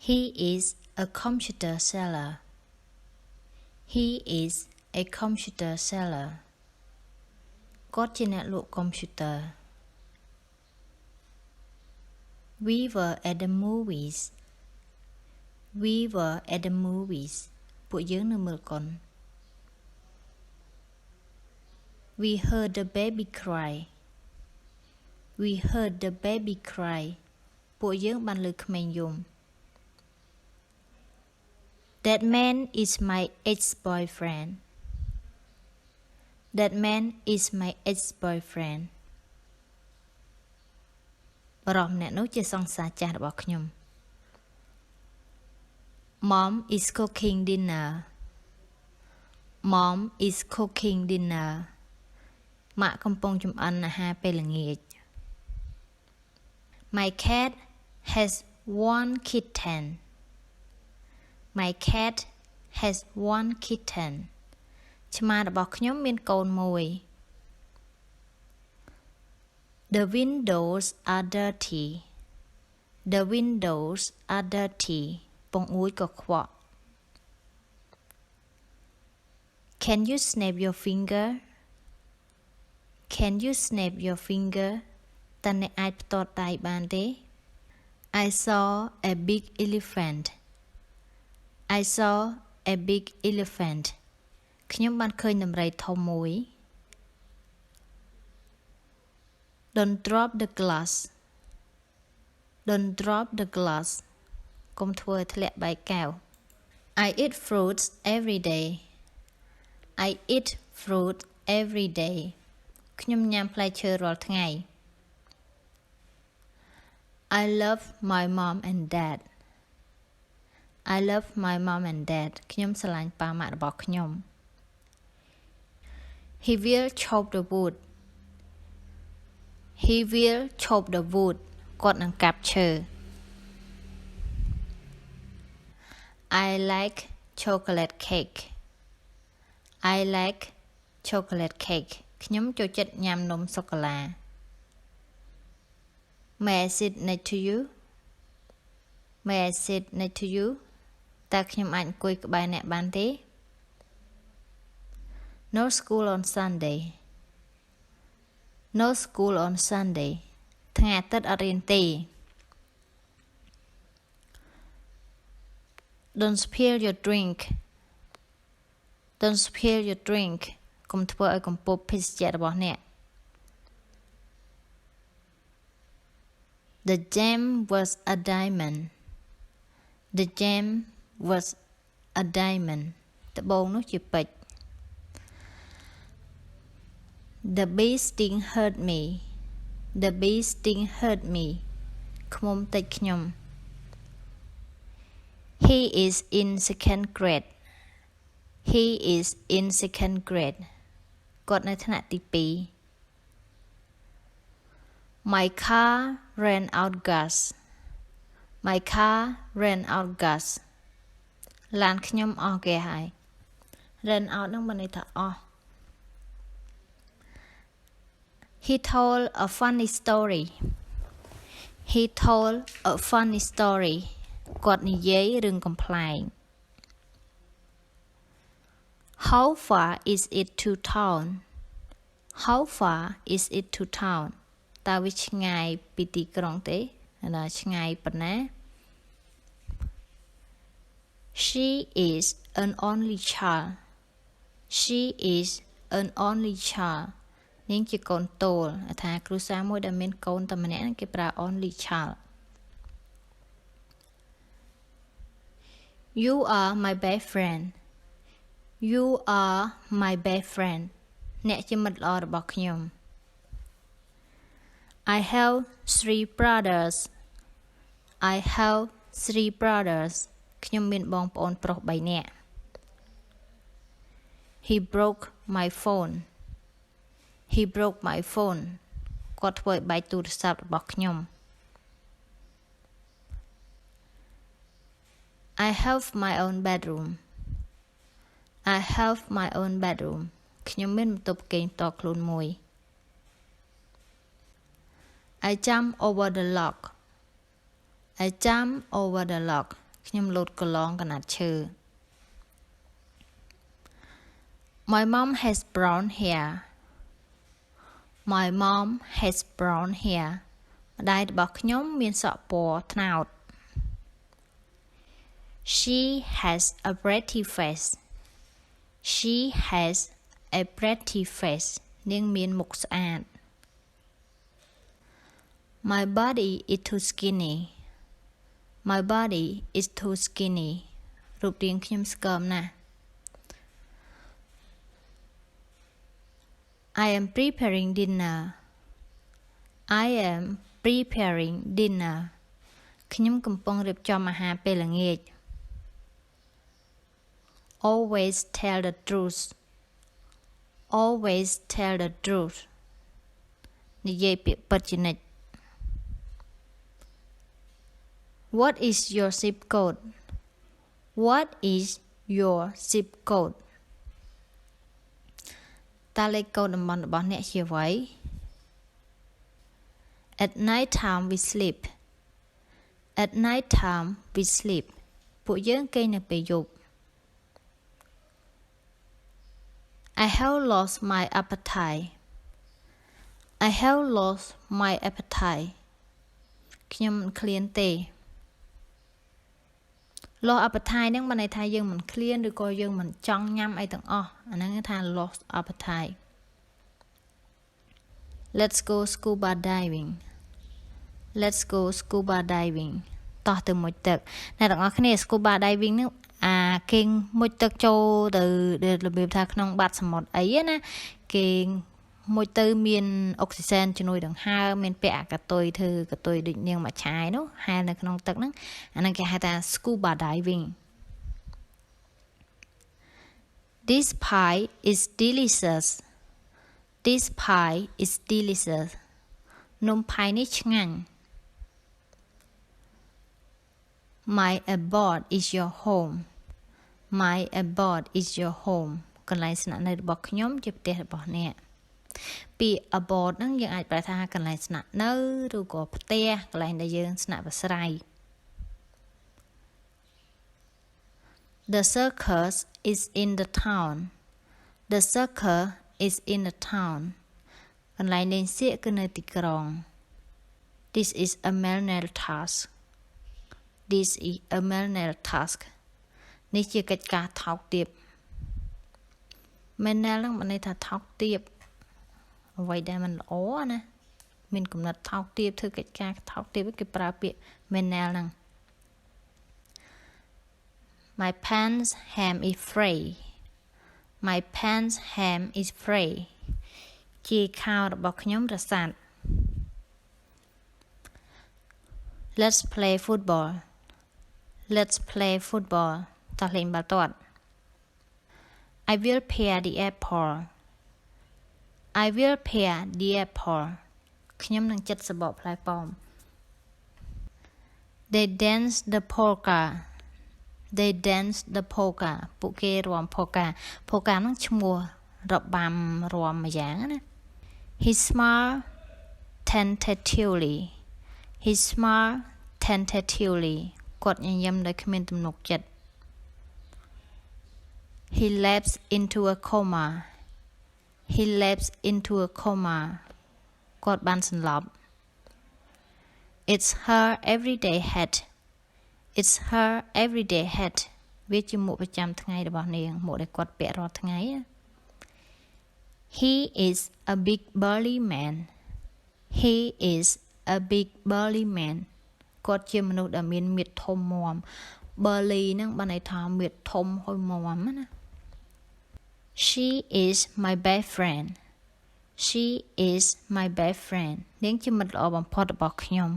He is a computer seller. He is a computer seller. គាត់ជាអ្នកលក់កុំព្យូទ័រ We were at the movies. We were at the movies. ពួកយើងនៅមើលកុន We heard the baby cry. We heard the baby cry. ពួកយើងបានឮក្មេងយំ That man is my ex-boyfriend. That man is my ex-boyfriend. បរិសម្នាក់នោះជាសង្សារចាស់របស់ខ្ញុំ Mom is cooking dinner. Mom is cooking dinner. ម៉ាក់កំពុងចម្អិនអាហារពេលល្ងាច My cat has one kitten. My cat has one kitten. ឆ្មារបស់ខ្ញុំមានកូនមួយ The windows are dirty. The windows are dirty. ពង្អួចកខ្វក់ Can you snap your finger? Can you snap your finger? តើអ្នកអាចផ្ទាត់ដៃបានទេ I saw a big elephant. I saw a big elephant. ខ្ញុំបានឃើញដំរីធំមួយ Don't drop the glass. Don't drop the glass. កុំធ្វើឲ្យធ្លាក់បែកកែវ I eat fruits every day. I eat fruit every day. ខ្ញុំញ៉ាំផ្លែឈើរាល់ថ្ងៃ I love my mom and dad. I love my mom and dad. ខ្ញុំស្រឡាញ់ប៉ាម៉ាក់របស់ខ្ញុំ He will chop the wood. He will chop the wood. គាត់នឹងកាប់ឈើ I like chocolate cake. I like chocolate cake. ខ្ញុំចូលចិត្តញ៉ាំនំសូកូឡា May I sit next to you? May I sit next to you? តើខ្ញុំអាចអង្គុយក្បែរអ្នកបានទេ No school on Sunday. No school on Sunday. ថ្ងៃអាទិត្យអត់រៀនទេ Don't spill your drink. Don't spill your drink. កុំធ្វើឲ្យកំពប់ភេសជ្ជៈរបស់អ្នក The jam was a diamond. The jam was a diamond. ត្បូងនោះជាពេជ្រ The bee sting hurt me. The bee sting hurt me. ឃ្មុំតិចខ្ញុំ He is in second grade. He is in second grade. គាត់នៅថ្នាក់ទី2 My car ran out gas. My car ran out gas. ឡានខ្ញុំអស់ហ្គាសហើយ Ran out នឹងមានន័យថាអស់ He told a funny story. He told a funny story. គាត់និយាយរឿងកំប្លែង How far is it to town? How far is it to town? តើវាឆ្ងាយពីទីក្រុងទេណាឆ្ងាយប៉ុណ្ណា She is an only child. She is an only child. នាងជាកូនតូលថាគ្រួសារមួយដែលមានកូនតែម្នាក់គេប្រើ only child. You are my best friend. You are my best friend. អ្នកជាមិត្តល្អរបស់ខ្ញុំ I have 3 brothers. I have 3 brothers. ខ្ញុំមានបងប្អូនប្រុស3នាក់ He broke my phone. He broke my phone. គាត់ធ្វើឲ្យបែកទូរស័ព្ទរបស់ខ្ញុំ I have my own bedroom. I have my own bedroom. ខ្ញុំមានបន្ទប់គេងផ្ទាល់ខ្លួនមួយ I jump over the log. I jump over the log. ខ្ញុំលោតកន្លងកណាត់ឈើ My mom has brown hair My mom has brown hair ម្ដាយរបស់ខ្ញុំមានសក់ពណ៌ត្នោត She has a pretty face She has a pretty face នាងមានមុខស្អាត My body is too skinny My body is too skinny រូបរាងខ្ញុំស្កើមណាស់ I am preparing dinner I am preparing dinner ខ្ញុំកំពុងរៀបចំអាហារពេលល្ងាច Always tell the truth Always tell the truth និយាយពាក្យពិតជានិច្ច What is your zip code What is your zip code តើលេខកូដតំបន់របស់អ្នកជាអ្វី At night time we sleep At night time we sleep ពួកយើងគេងនៅពេលយប់ I have lost my appetite I have lost my appetite ខ្ញុំមិនឃ្លានទេ lost appetite ហ្នឹងបានន័យថាយើងមិនឃ្លានឬក៏យើងមិនចង់ញ៉ាំអីទាំងអស់អាហ្នឹងគេថា lost appetite Let's go scuba diving Let's go scuba diving តោះទៅមុជទឹកអ្នកទាំងអស់គ្នា scuba diving ហ្នឹងអាគេងមុជទឹកចូលទៅរបៀបថាក្នុងបាតសមុទ្រអីណាគេមុជទៅមានអុកស៊ីសែនជំនួយដង្ហើមមានពាក់អាកតុយធ្វើកតុយដូចនាងមួយឆាយនោះហែលនៅក្នុងទឹកហ្នឹងអាហ្នឹងគេហៅថា scuba diving This pie is delicious This pie is delicious នំផាយនេះឆ្ងាញ់ My abode is your home My abode is your home កន្លែងស្នាក់នៅរបស់ខ្ញុំជាផ្ទះរបស់អ្នកពាក្យ abode ហ្នឹងយើងអាចប្រែថាកន្លែងស្នាក់នៅឬក៏ផ្ទះកន្លែងដែលយើងស្នាក់អាស្រ័យ The circus is in the town The circus is in the town កន្លែងលេងសៀកគឺនៅទីក្រុង This is a manual task This is a manual task នេះជាកិច្ចការថោកទាប manual ហ្នឹងបានន័យថាថោកទាបអ្វីដែលមិនល្អណាមានគំនិតថោកទាបធ្វើកិច្ចការថោកទាបគេប្រើពាក្យ manual ហ្នឹង My pants hem is free My pants hem is free ជាខោរបស់ខ្ញុំរសាត់ Let's play football Let's play football តោះលេងបាល់ទាត់ I will pair the apple I will pair the apple ខ្ញុំនឹងចិតសបកផ្លែប៉ោម They dance the polka They dance the polka ពួកគេរាំ polka polka ហ្នឹងឈ្មោះរបាំរាំមួយយ៉ាងណា He smiled tentatively He smiled tentatively គាត់ញញឹមដោយគ្មានទំនុកចិត្ត He lapsed into a coma He lapsed into a coma គាត់បានសន្លប់ It's her everyday hat It's her everyday hat វាជាមួកប្រចាំថ្ងៃរបស់នាងមួកដែលគាត់ពាក់រាល់ថ្ងៃ He is a big burly man He is a big burly man គាត់ជាមនុស្សដែលមានមាឌធំមាំ burly ហ្នឹងបានន័យថាមាឌធំហុយមាំណា She is my best friend She is my best friend នាងជាមិត្តល្អបំផុតរបស់ខ្ញុំ